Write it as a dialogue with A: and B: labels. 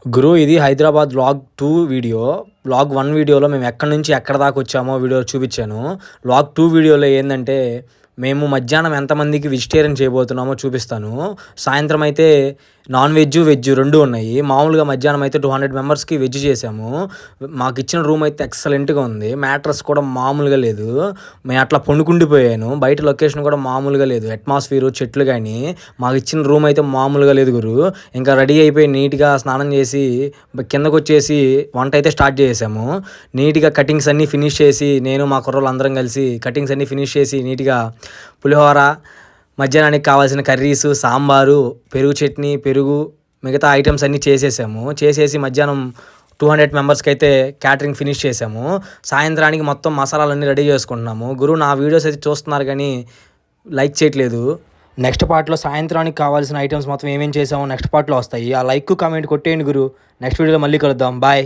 A: గురు ఇది Hyderabad vlog 2 video. Vlog 1 వీడియోలో మేము ఎక్కడి నుంచి ఎక్కడి దాకా వచ్చామో వీడియో చూపించాను. వ్లాగ్ 2 వీడియోలో ఏందంటే మేము మధ్యాహ్నం ఎంతమందికి వెజిటేరియన్ చేయబోతున్నామో చూపిస్తాను. సాయంత్రం అయితే నాన్ వెజ్, వెజ్ 2 ఉన్నాయి. మామూలుగా మధ్యాహ్నం అయితే 200 మెంబర్స్‌కి వెజ్ చేసాము. మాకిచ్చిన రూమ్ అయితే ఎక్సలెంట్‌గా ఉంది. మ్యాట్రెస్ కూడా మామూలుగా లేదు. నేను అట్లా పండుకుండిపోయాను. బయట లొకేషన్ కూడా మామూలుగా లేదు. అట్మాస్ఫియర్, చెట్లు గానీ మాకిచ్చిన రూమ్ అయితే మామూలుగా లేదు గురు. ఇంకా రెడీ అయిపోయి నీట్‌గా స్నానం చేసి కిందకొచ్చేసి వంట అయితే స్టార్ట్ చేసేసాము. నీట్‌గా కటింగ్స్ అన్నీ ఫినిష్ చేసి నేను మా కుర్రోళ్ళందరం కలిసి కటింగ్స్ అన్నీ ఫినిష్ చేసి నీట్‌గా పులిహోర, మధ్యాహ్నానికి కావాల్సిన కర్రీసు, సాంబారు, పెరుగు చట్నీ, పెరుగు మిగతా ఐటెమ్స్ అన్నీ చేసేసాము. చేసేసి మధ్యాహ్నం 200 మెంబర్స్‌కి అయితే క్యాటరింగ్ ఫినిష్ చేసాము. సాయంత్రానికి మొత్తం మసాలాలన్నీ రెడీ చేసుకుంటున్నాము. గురు నా వీడియోస్ అయితే చూస్తున్నారు కానీ లైక్ చేయట్లేదు. నెక్స్ట్ పార్ట్‌లో సాయంత్రానికి కావాల్సిన ఐటెమ్స్ మొత్తం ఏమేం చేసామో నెక్స్ట్ పార్ట్‌లో వస్తాయి. ఆ లైక్, కామెంట్ కొట్టేయండి గురు. నెక్స్ట్ వీడియోలో మళ్ళీ కలుద్దాం. బాయ్.